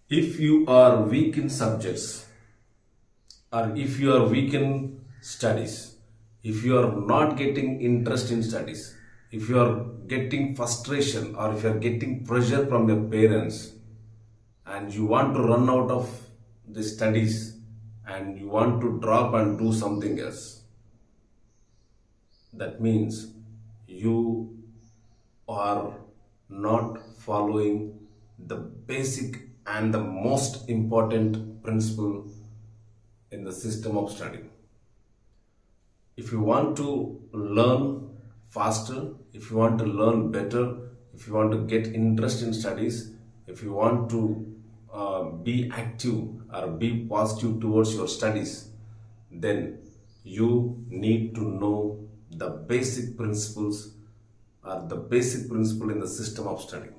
If you are weak in subjects, or if you are weak in studies, if you are not getting interest in studies, if you are getting frustration or if you are getting pressure from your parents and you want to run out of the studies and you want to drop and do something else, that means you are not following the basic and the most important principle in the system of study. If you want to learn faster, if you want to learn better, if you want to get interest in studies, if you want to be active or be positive towards your studies, then you need to know the basic principles or the basic principle in the system of study.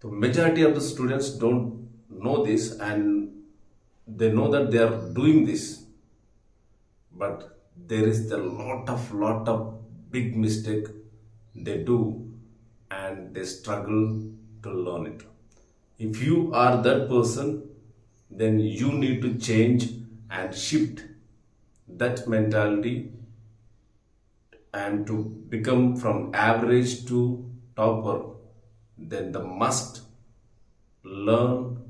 The majority of the students don't know this, and they know that they are doing this, but there is a lot of big mistake they do, and they struggle to learn it. If you are that person, then you need to change and shift that mentality and to become from average to topper. Then the must learn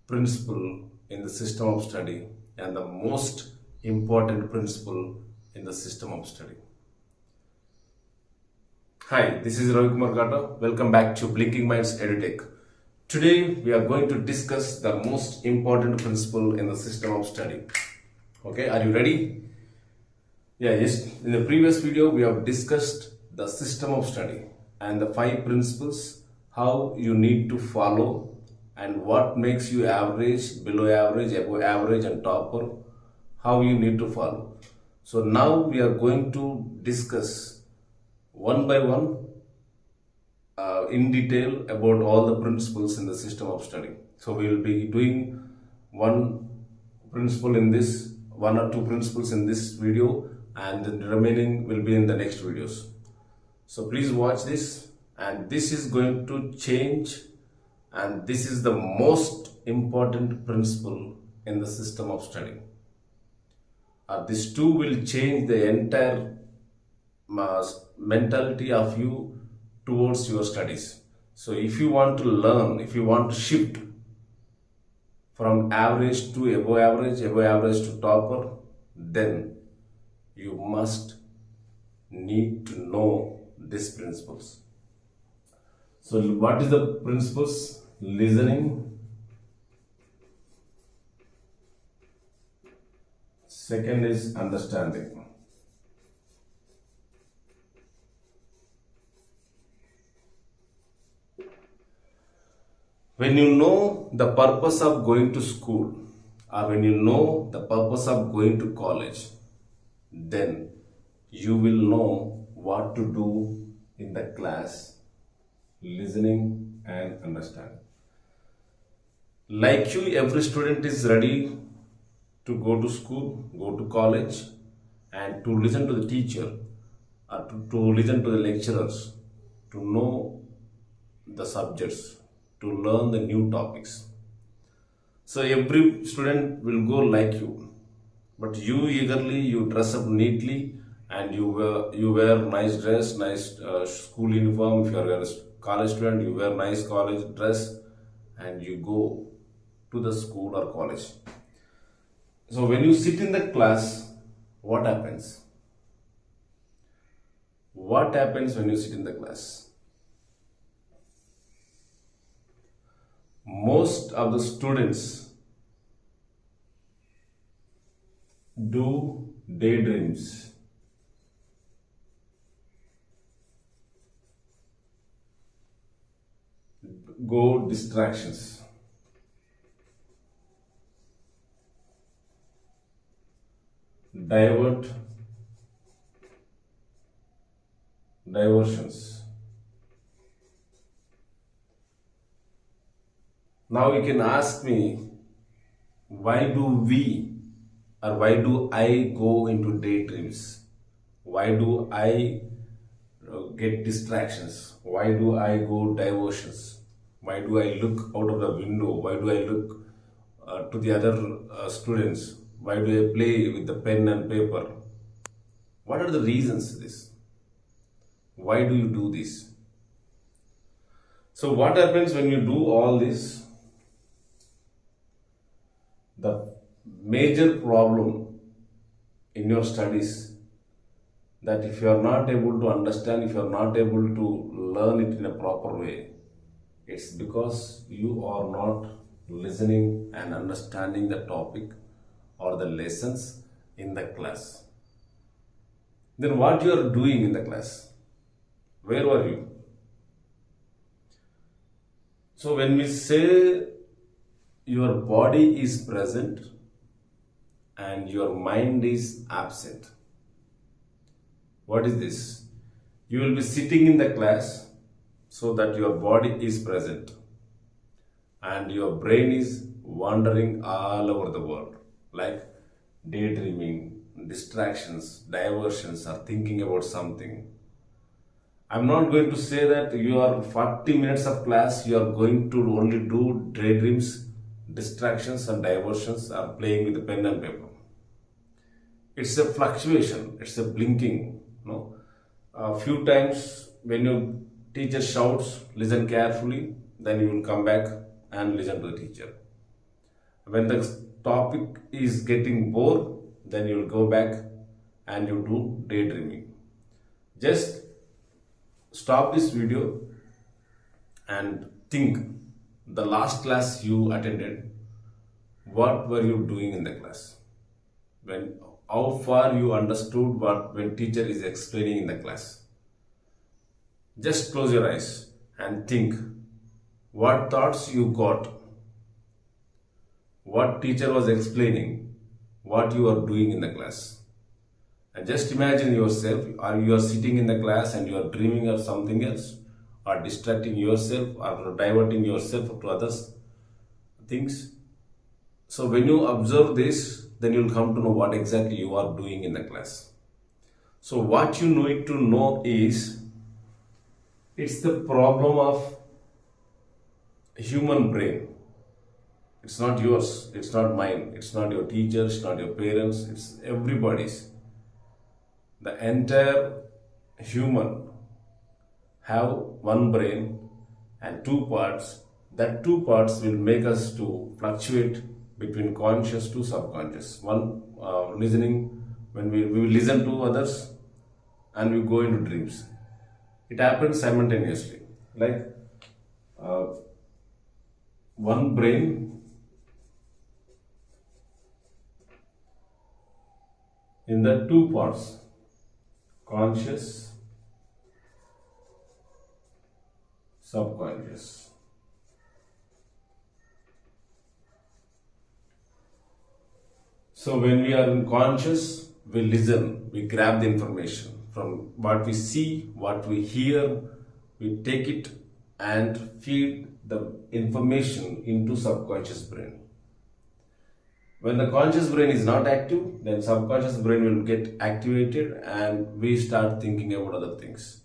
principle in the system of study and the most important principle in the system of study. Hi, this is Ravi Kumar Gata. Welcome back to Blinking Minds EduTech. Today we are going to discuss the most important principle in the system of study. Okay, are you ready? Yes. In the previous video we have discussed the system of study and the 5 principles, how you need to follow and what makes you average, below average, above average and topper, how you need to follow. So now we are going to discuss one by one in detail about all the principles in the system of study. So we will be doing one principle in this, one or two principles in this video, and the remaining will be in the next videos. So please watch this, and this is going to change, and this is the most important principle in the system of study. This too will change the entire mentality of you towards your studies. So if you want to learn, if you want to shift from average to above average to topper, then you must need to know these principles. So what is the principles? Listening. Second is understanding. When you know the purpose of going to school, or when you know the purpose of going to college, then you will know what to do in the class, listening and understanding. Like you, every student is ready to go to school, go to college, and to listen to the teacher, or to listen to the lecturers, to know the subjects, to learn the new topics. So every student will go like you, but you eagerly, you dress up neatly, and you wear nice dress, nice school uniform. If you are a college student, you wear nice college dress, and you go to the school or college. So when you sit in the class, what happens? What happens when you sit in the class? Most of the students do daydreams. Go distractions. Diversions. Now you can ask me, why do we, or why do I go into daydreams? Why do I get distractions? Why do I go diversions? Why do I look out of the window? Why do I look to the other students? Why do I play with the pen and paper? What are the reasons for this? Why do you do this? So what happens when you do all this? The major problem in your studies, that if you are not able to understand, if you are not able to learn it in a proper way, it's because you are not listening and understanding the topic or the lessons in the class. Then what you are doing in the class? Where were you? So when we say your body is present and your mind is absent, what is this? You will be sitting in the class so that your body is present and your brain is wandering all over the world, like daydreaming, distractions, diversions, or thinking about something. I'm not going to say that you are 40 minutes of class, you are going to only do daydreams, distractions and diversions, or playing with the pen and paper. It's a fluctuation, it's a blinking. No? A few times when your teacher shouts, listen carefully, then you will come back and listen to the teacher. When the topic is getting bored, then you will go back and you do daydreaming. Just stop this video and think, the last class you attended, what were you doing in the class? How far you understood when teacher is explaining in the class? Just close your eyes and think what thoughts you got, what teacher was explaining, what you are doing in the class. And just imagine yourself, or you are sitting in the class and you are dreaming of something else, or distracting yourself, or diverting yourself to others things. So when you observe this, then you will come to know what exactly you are doing in the class. So what you need to know is, it's the problem of human brain. It's not yours, it's not mine, it's not your teacher, it's not your parents, it's everybody's. The entire human have one brain and two parts. That two parts will make us to fluctuate between conscious to subconscious. One listening, when we listen to others and we go into dreams. It happens simultaneously. Like one brain in the two parts, conscious, subconscious. So when we are conscious, we listen, we grab the information from what we see, what we hear, we take it and feed the information into subconscious brain. When the conscious brain is not active, then subconscious brain will get activated and we start thinking about other things.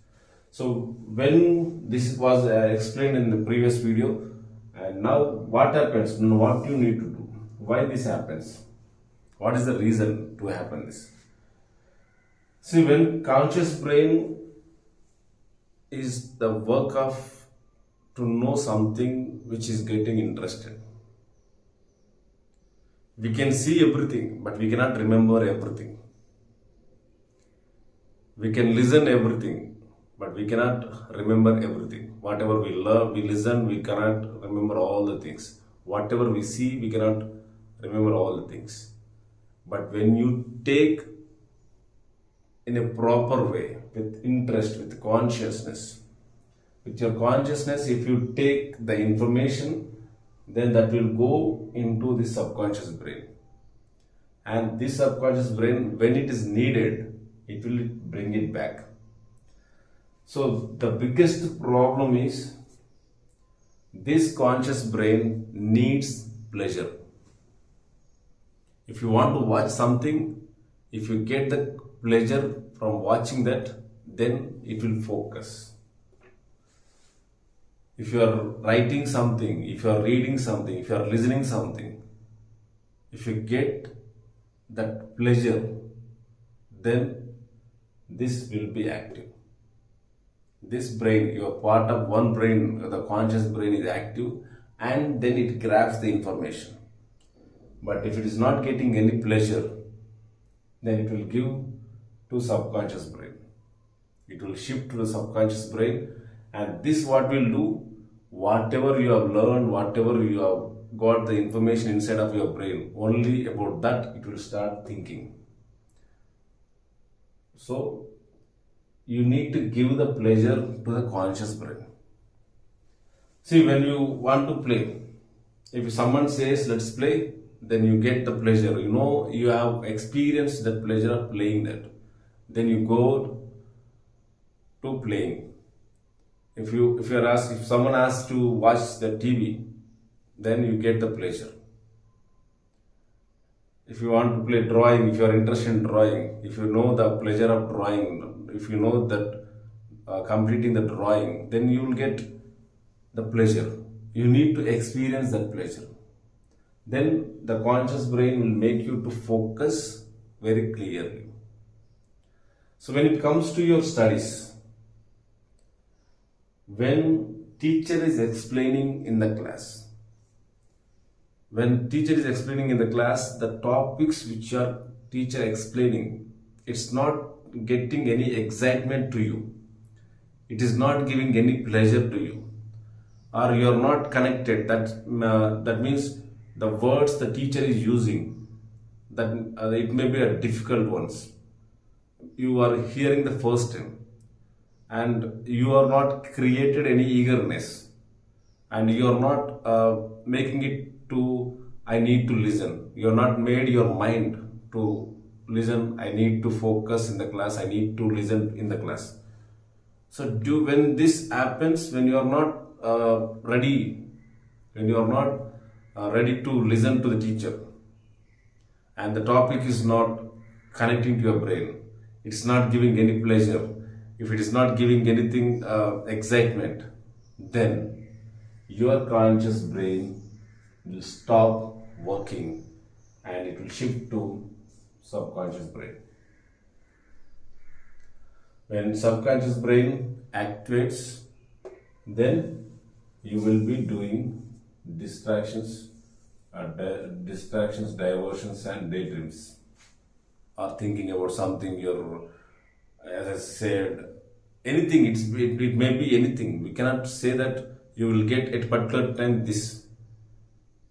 So when this was explained in the previous video, and now what happens, what you need to do, why this happens, what is the reason to happen this? See, when conscious brain is the work of to know something which is getting interested. We can see everything, but we cannot remember everything. We can listen everything, but we cannot remember everything. Whatever we learn, we listen, we cannot remember all the things. Whatever we see, we cannot remember all the things. But when you take in a proper way, with interest, with consciousness, with your consciousness, if you take the information, then that will go into the subconscious brain. And this subconscious brain, when it is needed, it will bring it back. So the biggest problem is, this conscious brain needs pleasure. If you want to watch something, if you get the pleasure from watching that, then it will focus. If you are writing something, if you are reading something, if you are listening something, if you get that pleasure, then this will be active. This brain, you are part of one brain, the conscious brain is active, and then it grabs the information. But if it is not getting any pleasure, then it will give to subconscious brain. It will shift to the subconscious brain, and this what will do, whatever you have learned, whatever you have got the information inside of your brain, only about that it will start thinking. So you need to give the pleasure to the conscious brain. See, when you want to play, if someone says let's play, then you get the pleasure. You know, you have experienced the pleasure of playing that. Then you go to playing. If someone asks to watch the TV, then you get the pleasure. If you want to play drawing, if you are interested in drawing, if you know the pleasure of drawing, if you know that completing the drawing, then you will get the pleasure. You need to experience that pleasure. Then the conscious brain will make you to focus very clearly. So when it comes to your studies, when teacher is explaining in the class, the topics which are teacher explaining, it's not getting any excitement to you. It is not giving any pleasure to you, or you are not connected. That means the words the teacher is using, that it may be a difficult ones. You are hearing the first time, and you are not created any eagerness, and you are not making it to I need to listen. You are not made your mind to listen. I need to focus in the class. I need to listen in the class. So when this happens, when you are not ready, when you are not ready to listen to the teacher, and the topic is not connecting to your brain, it's not giving any pleasure, if it is not giving anything excitement, then your conscious brain will stop working and it will shift to subconscious brain. When subconscious brain activates, then you will be doing distractions, diversions, and daydreams, or thinking about something. As I said, anything. It may be anything. We cannot say that you will get at a particular time this.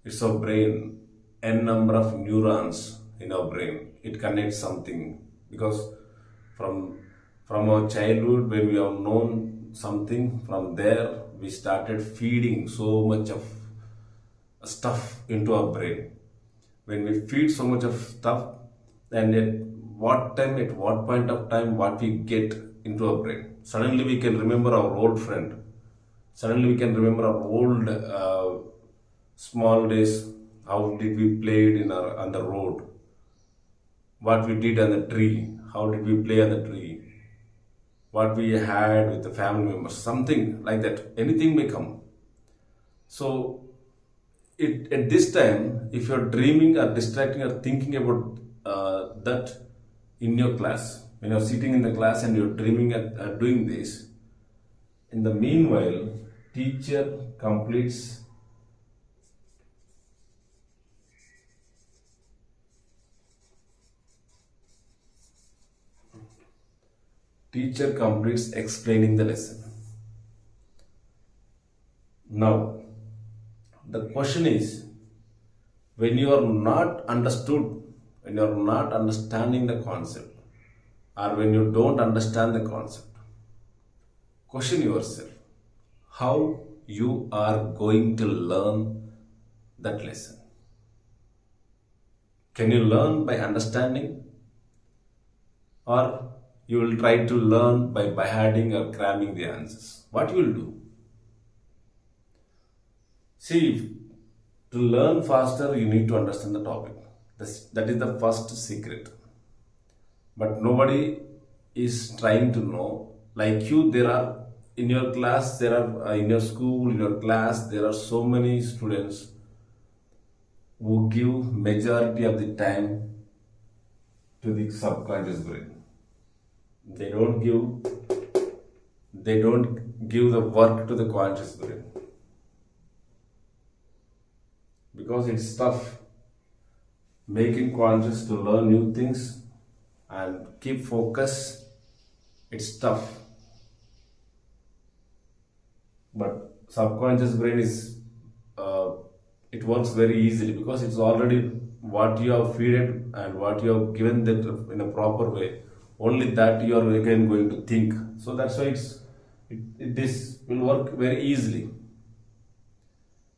It's our brain, n number of neurons in our brain. It connects something, because from our childhood, when we have known something, from there we started feeding so much of stuff into our brain. When we feed so much of stuff, then at what point of time, what we get into our brain. Suddenly we can remember our old friend. Suddenly we can remember our old small days. How did we play on the road? What we did on the tree? How did we play on the tree? What we had with the family members? Something like that. Anything may come. So at this time, if you are dreaming or distracting or thinking about that in your class, when you are sitting in the class and you are dreaming at doing this, in the meanwhile, teacher completes explaining the lesson. Now, the question is, when you are not understanding the concept, or when you don't understand the concept, question yourself how you are going to learn that lesson. Can you learn by understanding, or you will try to learn by beheading or cramming the answers? What you will do? See, to learn faster, you need to understand the topic. That is the first secret. But nobody is trying to know. Like you, there are in your class there are in your school, in your class there are so many students who give majority of the time to the subconscious brain. They don't give the work to the conscious brain because it's tough making conscious to learn new things and keep focus. It's tough, but subconscious brain is it works very easily because it's already what you have fed it and what you have given that in a proper way. Only that you are again going to think. So that's why this will work very easily.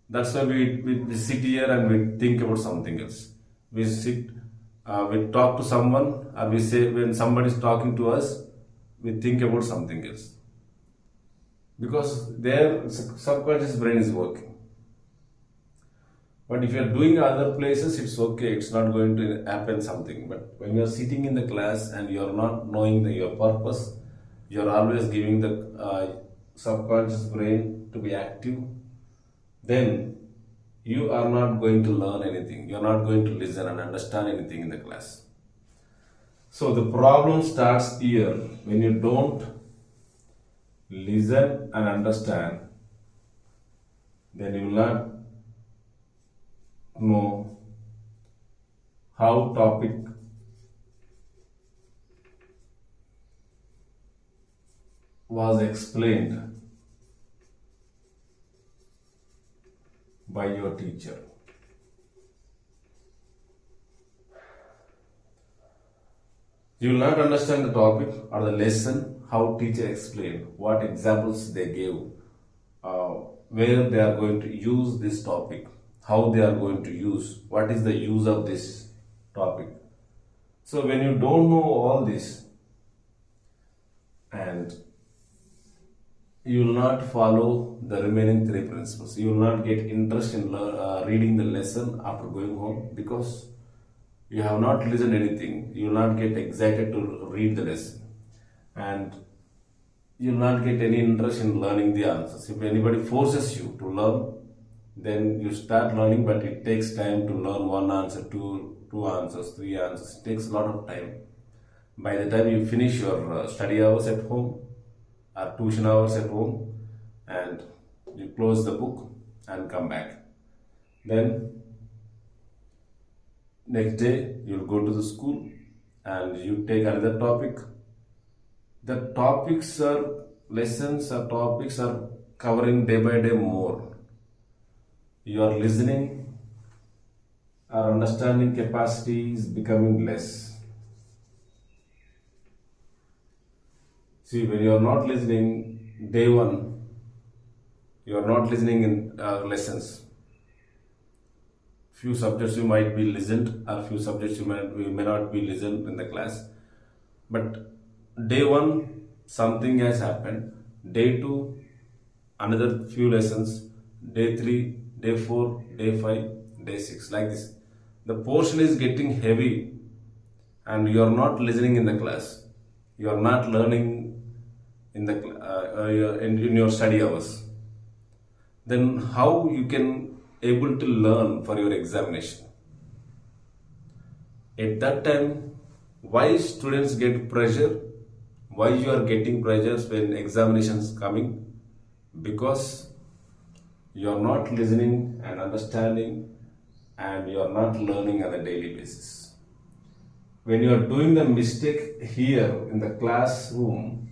That's why we sit here and we think about something else. We sit, we talk to someone, or we say when somebody is talking to us, we think about something else because their subconscious brain is working. But if you are doing other places, it's okay. It's not going to happen something. But when you are sitting in the class and you are not knowing your purpose, you are always giving the subconscious brain to be active. Then you are not going to learn anything. You are not going to listen and understand anything in the class. So the problem starts here when you don't listen and understand. Then you will not know how topic was explained by your teacher. You will not understand the topic or the lesson, how teacher explained, what examples they gave, where they are going to use this topic, how they are going to use, what is the use of this topic. So when you don't know all this, and you will not follow the remaining three principles, you will not get interest in reading the lesson after going home because you have not listened anything. You will not get excited to read the lesson, and you will not get any interest in learning the answers. If anybody forces you to learn, then you start learning, but it takes time to learn one answer, two answers, three answers. It takes a lot of time. By the time you finish your study hours at home or tuition hours at home, and you close the book and come back, then next day you'll go to the school and you take another topic. The topics or lessons or topics are covering day by day more. Your listening or understanding capacity is becoming less. See, when you are not listening day one, you are not listening in lessons. Few subjects you might be listened, or few subjects you may not be listened in the class. But day one, something has happened. Day two, another few lessons. Day three, day 4, day 5, day 6, like this. The portion is getting heavy and you are not listening in the class. You are not learning in the in your study hours. Then how you can able to learn for your examination? At that time, why students get pressure? Why you are getting pressures when examinations coming? Because you are not listening and understanding, and you are not learning on a daily basis. When you are doing the mistake here in the classroom,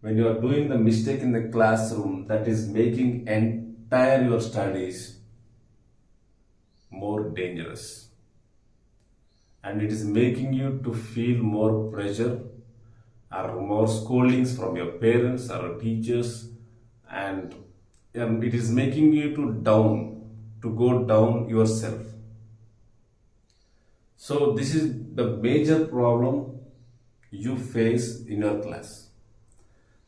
when you are doing the mistake in the classroom, that is making entire your studies more dangerous, and it is making you to feel more pressure or more scoldings from your parents or teachers, and it is making you to go down yourself. So this is the major problem you face in your class.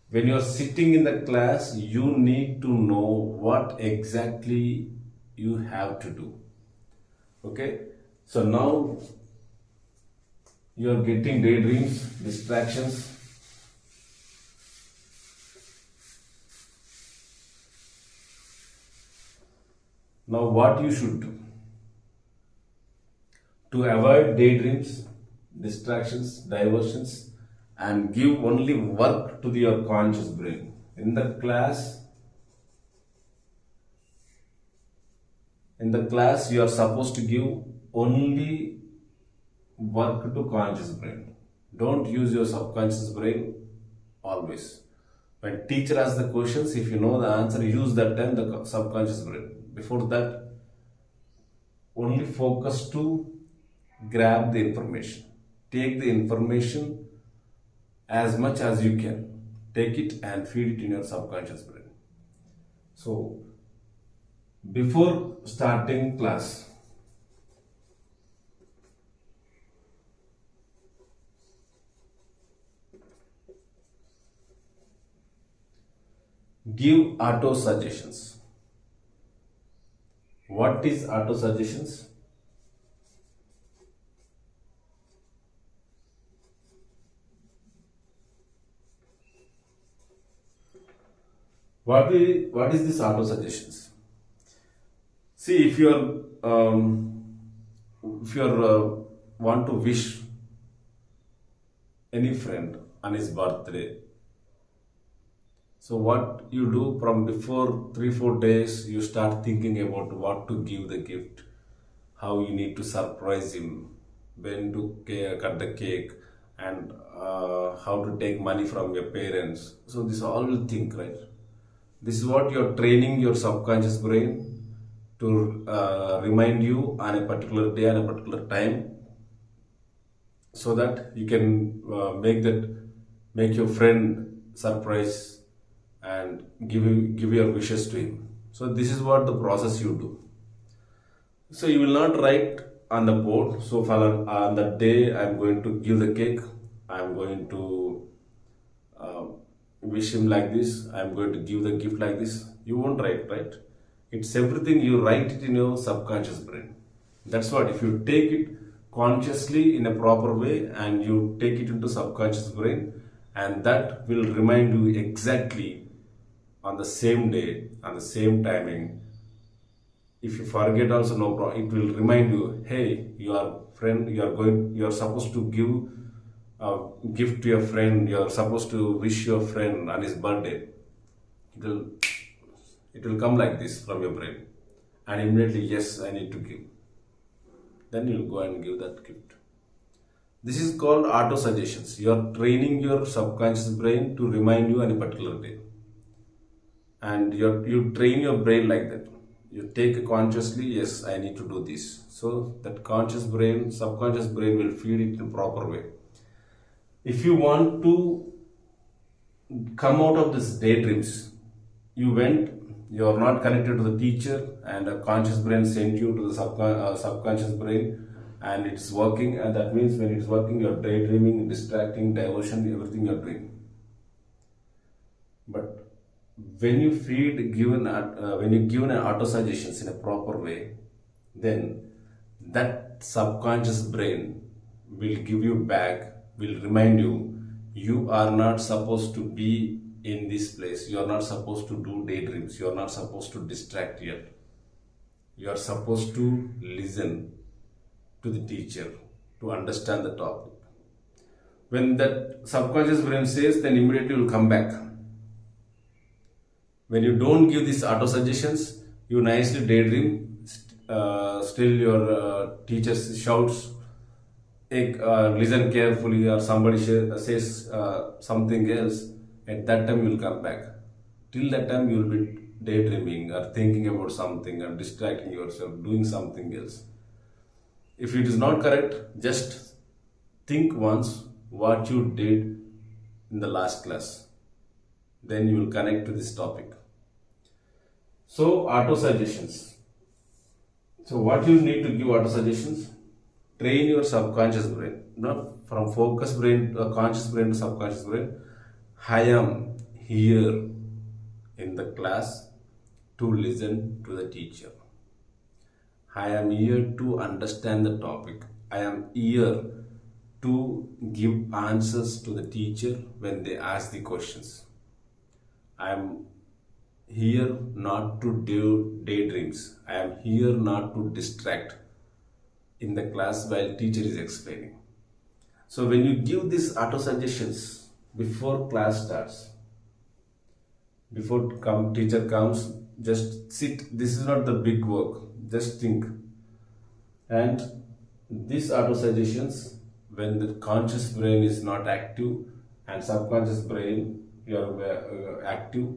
When you are sitting in the class, you need to know what exactly you have to do. Okay, so now you are getting daydreams, distractions, Now what you should do to avoid daydreams, distractions, diversions, and give only work to your conscious brain. In the class you are supposed to give only work to conscious brain. Don't use your subconscious brain always. When teacher asks the questions, if you know the answer, use that time the subconscious brain. Before that, only focus to grab the information. Take the information as much as you can. Take it and feed it in your subconscious brain. So, before starting class, give auto suggestions. What is auto suggestions? What is this auto suggestions? See, if you're want to wish any friend on his birthday, so what you do from before 3-4 days, you start thinking about what to give the gift, how you need to surprise him, when to cut the cake, and how to take money from your parents. So this all will think, right? This is what you're training your subconscious brain to remind you on a particular day and a particular time, so that you can make your friend surprise and give your wishes to him. So this is what the process you do. So you will not write on the board, so on that day I'm going to give the cake, I'm going to wish him like this, I'm going to give the gift like this. You won't write, right? It's everything you write it in your subconscious brain. That's what, if you take it consciously in a proper way and you take it into subconscious brain, and that will remind you exactly on the same day, on the same timing. If you forget also, no problem, it will remind you, hey, your friend, you are supposed to give a gift to your friend, you are supposed to wish your friend on his birthday. It will come like this from your brain, and immediately, yes, I need to give. Then you'll go and give that gift. This is called auto suggestions. You are training your subconscious brain to remind you on a particular day, and you train your brain like that. You take it consciously, yes, I need to do this. So that subconscious brain will feed it in a proper way. If you want to come out of this daydreams, you are not connected to the teacher, and a conscious brain sent you to the subconscious brain, and it's working, and that means when it's working, you're daydreaming, distracting, diversion, everything you're doing. But when you given an auto suggestions in a proper way, then that subconscious brain will give you back, will remind you, you are not supposed to be in this place, you are not supposed to do daydreams, you are not supposed to distract here, you are supposed to listen to the teacher to understand the topic. When that subconscious brain says, then immediately you will come back. When you don't give these auto suggestions, you nicely daydream, still your teacher shouts, listen carefully, or somebody says something else. At that time you will come back. Till that time you will be daydreaming or thinking about something or distracting yourself, doing something else. If it is not correct, just think once what you did in the last class. Then you will connect to this topic. So, auto suggestions. So, what you need to give auto suggestions? Train your subconscious brain, not from focus brain, conscious brain to subconscious brain. I am here in the class to listen to the teacher. I am here to understand the topic. I am here to give answers to the teacher when they ask the questions. I am here not to do daydreams. I am here not to distract in the class while teacher is explaining. So when you give these auto suggestions before class starts, before teacher comes, just sit. This is not the big work. Just think. And these auto suggestions, when the conscious brain is not active and subconscious brain you are active,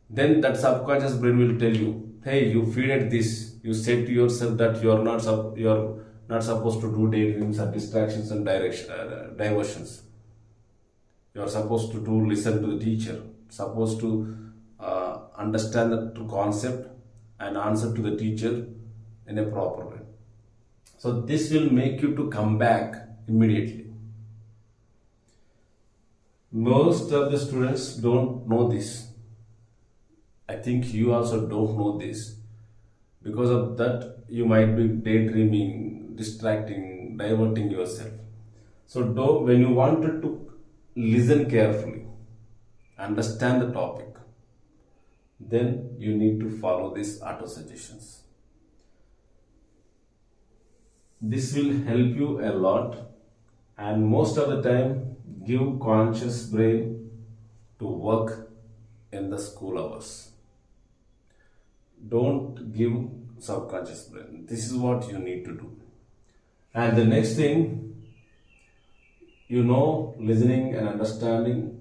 then that subconscious brain will tell you, hey, you feed at this. You said to yourself that you are not supposed to do daydreams or distractions and diversions. You are supposed to do listen to the teacher, supposed to understand the true concept and answer to the teacher in a proper way. So this will make you to come back immediately. Most of the students don't know this. I think you also don't know this. Because of that, you might be daydreaming, distracting, diverting yourself. So when you wanted to listen carefully, understand the topic, then you need to follow these auto suggestions. This will help you a lot, and most of the time give conscious brain to work in the school hours. Don't give subconscious brain. This is what you need to do. And the next thing, listening and understanding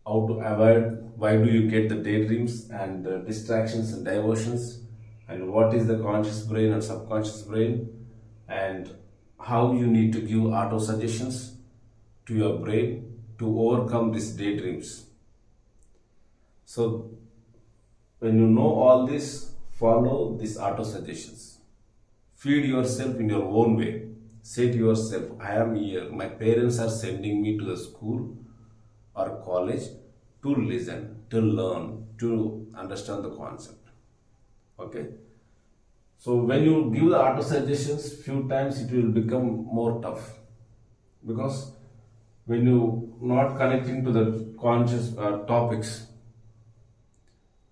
how to avoid, why do you get the daydreams and the distractions and diversions, and what is the conscious brain and subconscious brain, and how you need to give auto suggestions to your brain to overcome these daydreams. So when you know all this, follow these auto suggestions. Feed yourself in your own way. Say to yourself, I am here. My parents are sending me to the school or college to listen, to learn, to understand the concept. Okay? So when you give the auto suggestions, few times it will become more tough. Because when you not connecting to the conscious topics,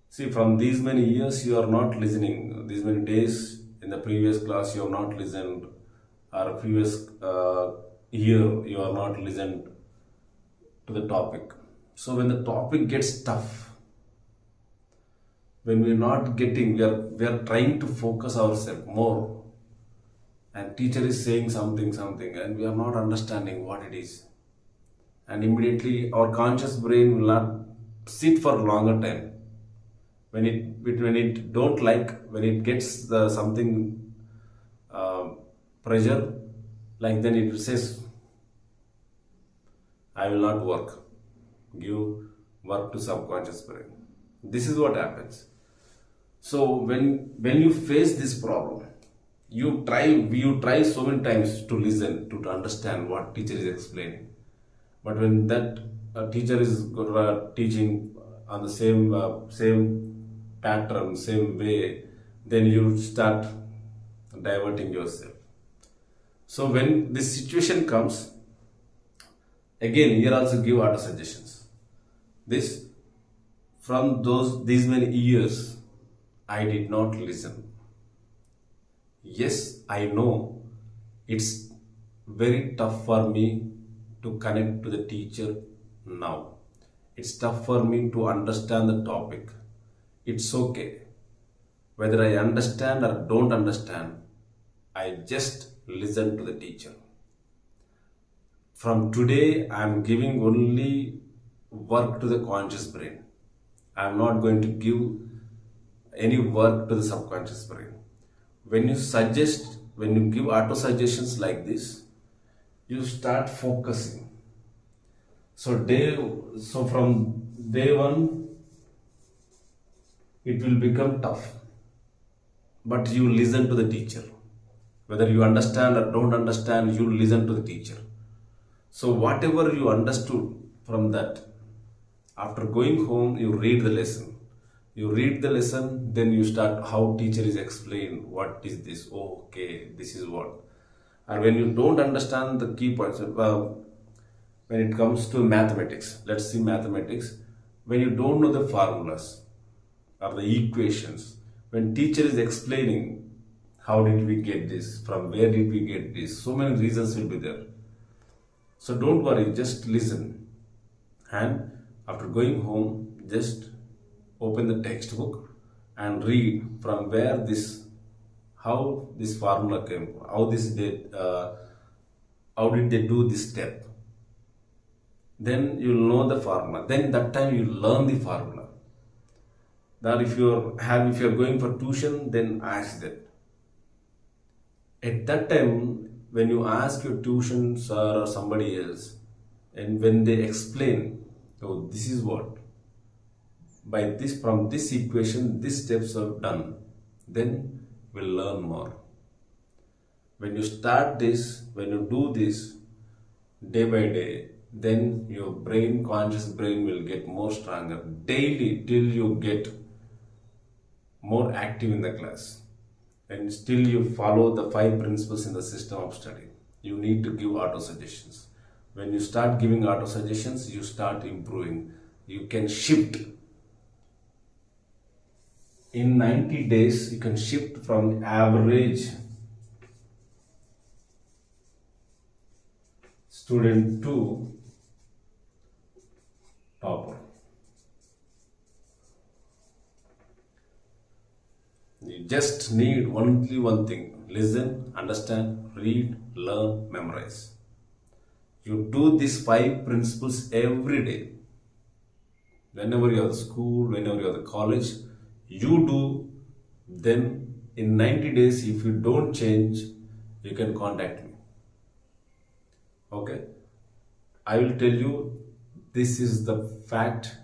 see, from these many years you are not listening. These many days in the previous class you have not listened, or previous year you are not listened to the topic. So when the topic gets tough, when we are not getting, we are trying to focus ourselves more, and teacher is saying something, and we are not understanding what it is, and immediately our conscious brain will not sit for longer time. When it don't like, when it gets the something pressure, like then it says, I will not work. Give work to subconscious brain. This is what happens. So when you face this problem, you try so many times to listen, to understand what teacher is explaining. But when that teacher is teaching on the same pattern, same way, then you start diverting yourself. So when this situation comes, again here also give auto suggestions. This, from these many years, I did not listen. Yes, I know it's very tough for me to connect to the teacher now. It's tough for me to understand the topic. It's okay. Whether I understand or don't understand, I just listen to the teacher. From today, I am giving only work to the conscious brain. I am not going to give any work to the subconscious brain. When you give auto suggestions like this, you start focusing. So from day one, it will become tough. But you listen to the teacher. Whether you understand or don't understand, you listen to the teacher. So whatever you understood from that, after going home, you read the lesson. You read the lesson, then you start how teacher is explain. What is this? Oh, okay, this is what. And when you don't understand the key points, when it comes to mathematics, let's see mathematics. When you don't know the formulas, or the equations. When teacher is explaining, how did we get this? From where did we get this? So many reasons will be there. So don't worry, just listen. And after going home, just open the textbook and read from where this, how this formula came, how did they do this step. Then you'll know the formula. Then that time you learn the formula. That if you're going for tuition, then ask that. At that time, when you ask your tuition sir or somebody else, and when they explain, oh, this is what, by this, from this equation, these steps are done, then we'll learn more. When you start this, when you do this day by day, then your brain, conscious brain, will get more stronger daily till you get more active in the class. And still you follow the 5 principles in the system of study. You need to give auto suggestions. When you start giving auto suggestions, you start improving. You can shift. In 90 days, you can shift from average student to topper. You just need only one thing: listen, understand, read, learn, memorize. You do these 5 principles every day. Whenever you are at school, whenever you are at college, you do. Then in 90 days, if you don't change, you can contact me. Okay? I will tell you, this is the fact.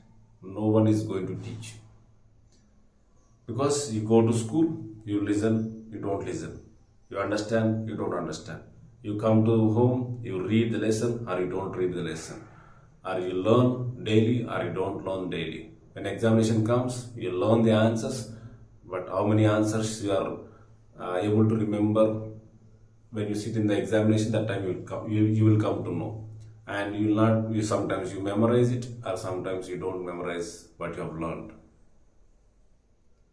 No one is going to teach you. Because you go to school, you listen, you don't listen. You understand, you don't understand. You come to home, you read the lesson or you don't read the lesson. Or you learn daily or you don't learn daily. When examination comes, you learn the answers, but how many answers you are able to remember when you sit in the examination, that time you will come to know. And you will not, sometimes you memorize it or sometimes you don't memorize what you have learned.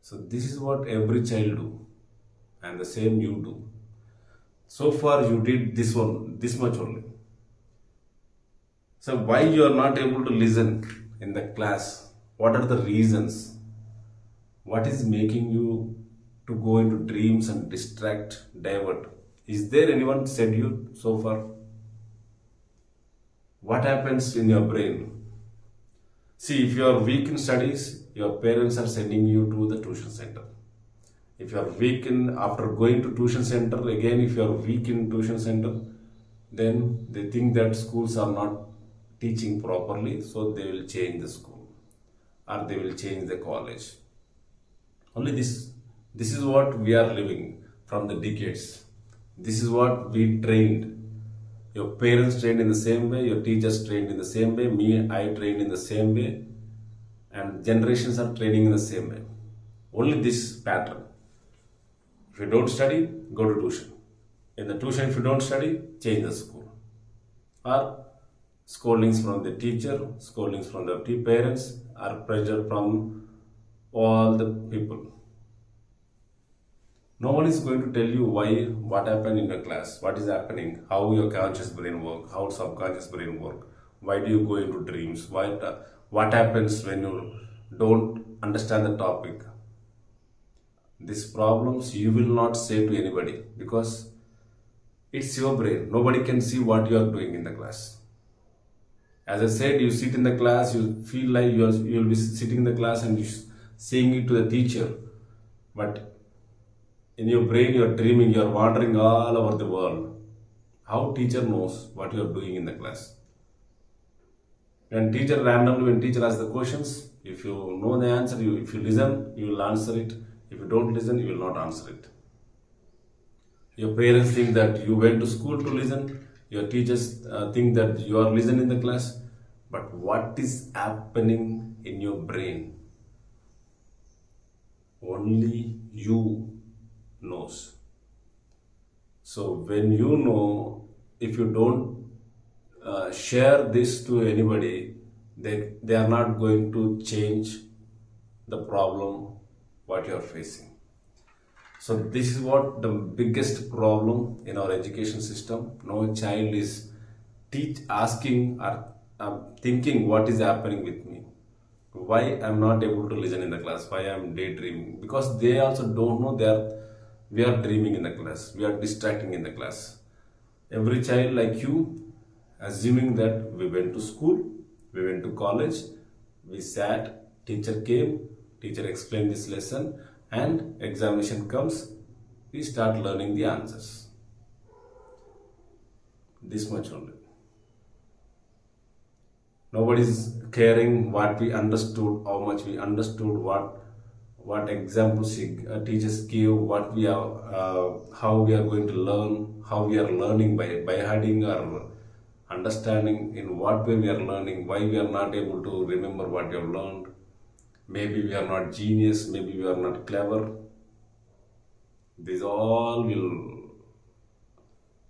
So this is what every child do, and the same you do. So far you did this much only. So why you are not able to listen in the class? What are the reasons? What is making you to go into dreams and distract, divert? Is there anyone said you so far? What happens in your brain? See, if you are weak in studies, your parents are sending you to the tuition center. If you are weak after going to tuition center, again if you are weak in tuition center, then they think that schools are not teaching properly, so they will change the school or they will change the college. Only this is what we are living from the decades. This is what we trained. Your parents trained in the same way, your teachers trained in the same way, I trained in the same way, and generations are training in the same way. Only this pattern. If you don't study, go to tuition. In the tuition, if you don't study, change the school. Or scoldings from the teacher, scoldings from the parents, or pressure from all the people. No one is going to tell you what happened in your class, what is happening, how your conscious brain works, how subconscious brain works, why do you go into dreams, what happens when you don't understand the topic. These problems you will not say to anybody because it's your brain. Nobody can see what you are doing in the class. As I said, you sit in the class, you feel like you'll be sitting in the class and you're saying it to the teacher, but in your brain, you are dreaming, you are wandering all over the world. How teacher knows what you are doing in the class? When teacher asks the questions, if you know the answer, if you listen, you will answer it. If you don't listen, you will not answer it. Your parents think that you went to school to listen. Your teachers think that you are listening in the class. But what is happening in your brain? Only you knows. So when you know, if you don't share this to anybody, they are not going to change the problem what you are facing. So this is what the biggest problem in our education system. No child is asking or thinking what is happening with me. Why I'm not able to listen in the class? Why I'm daydreaming? Because they also don't know we are dreaming in the class. We are distracting in the class. Every child like you, assuming that we went to school, we went to college, we sat, teacher came, teacher explained this lesson, and examination comes, we start learning the answers. This much only. Nobody is caring what we understood, how much we understood, what examples teachers give, what we are, how we are going to learn, how we are learning by hiding or understanding in what way we are learning, why we are not able to remember what we have learned. Maybe we are not genius, maybe we are not clever. This all will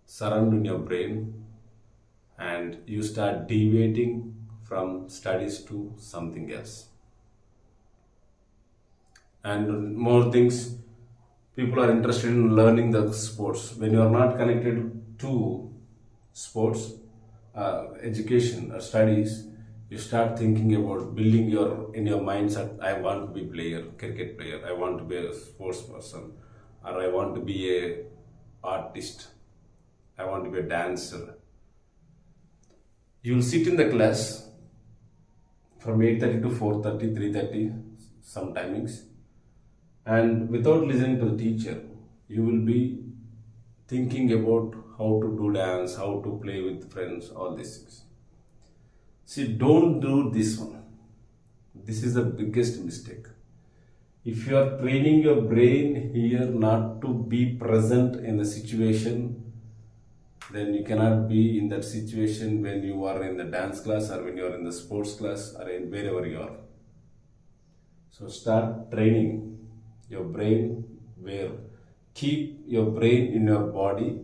surround in your brain and you start deviating from studies to something else. And more things, people are interested in learning the sports. When you are not connected to sports, education or studies, you start thinking about building in your mindset. I want to be cricket player. I want to be a sports person, or I want to be a artist. I want to be a dancer. You will sit in the class from 8:30 to 4:30, 3:30, some timings, and without listening to the teacher, you will be thinking about how to do dance, how to play with friends, all these things. See, don't do this one. This is the biggest mistake. If you are training your brain here not to be present in the situation, then you cannot be in that situation when you are in the dance class or when you are in the sports class or in wherever you are. So start training your brain where keep your brain in your body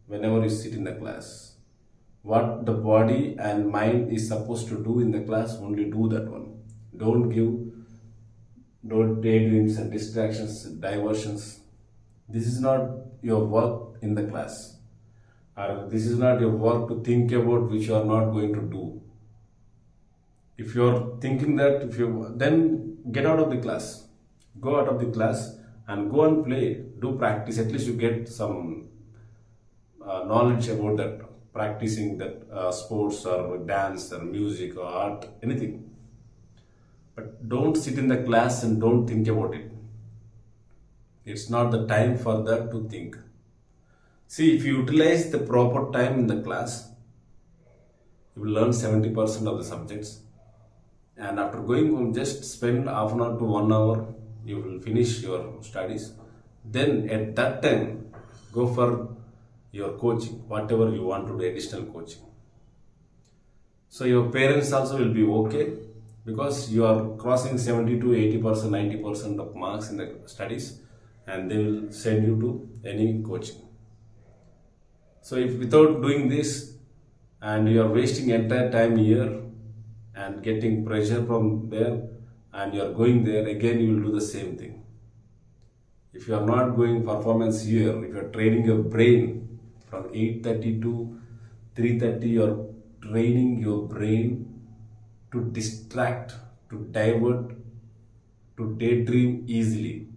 whenever you sit in the class. What the body and mind is supposed to do in the class, only do that one. Don't daydreams and distractions, diversions. This is not your work in the class. Or this is not your work to think about which you are not going to do. If you are thinking that, then get out of the class. Go out of the class and go and play. Do practice. At least you get some knowledge about that, practicing that sports or dance or music or art, anything. But don't sit in the class and don't think about it. It's not the time for that to think. See, if you utilize the proper time in the class, you will learn 70% of the subjects. And after going home, just spend half an hour to 1 hour, you will finish your studies. Then at that time, go for your coaching, whatever you want to do, additional coaching. So your parents also will be okay because you are crossing 70 to 80%, 90% of marks in the studies, and they will send you to any coaching. So if without doing this and you are wasting entire time here and getting pressure from there and you are going there, again you will do the same thing. If you are not going performance here, if you are training your brain from 8:30 to 3:30, you are training your brain to distract, to divert, to daydream easily.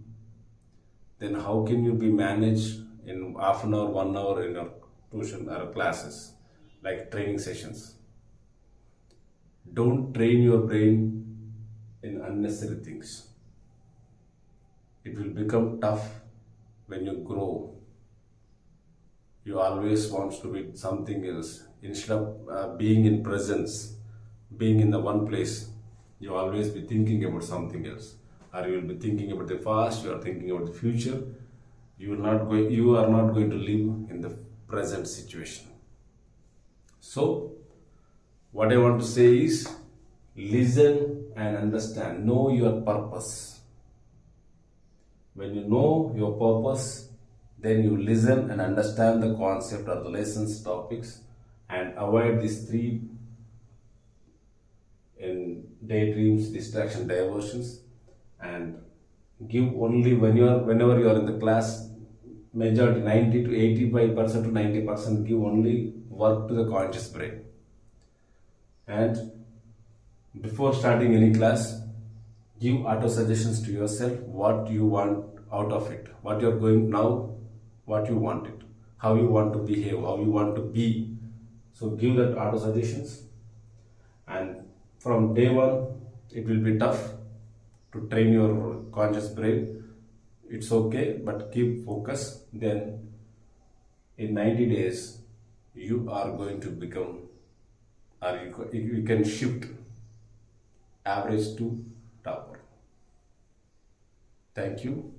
Then how can you be managed in half an hour, 1 hour in your tuition or classes, like training sessions? Don't train your brain in unnecessary things. It will become tough when you grow. You always want to be something else. Instead of being in presence, being in the one place, you always be thinking about something else. Or you will be thinking about the past, you are thinking about the future. You are not going to live in the present situation. So, what I want to say is, listen and understand. Know your purpose. When you know your purpose, then you listen and understand the concept or the lessons, topics, and avoid these three in daydreams, distraction, diversions, and Give only when you are whenever you are in the class, majority 90 to 85% to 90% give only work to the conscious brain. And before starting any class, give auto suggestions to yourself what you want out of it, what you're going now, what you want it, how you want to behave, how you want to be. So give that auto suggestions. And from day one it will be tough to train your conscious brain. It's okay, but keep focus. Then in 90 days you are going to become, or you can shift average to topper. Thank you.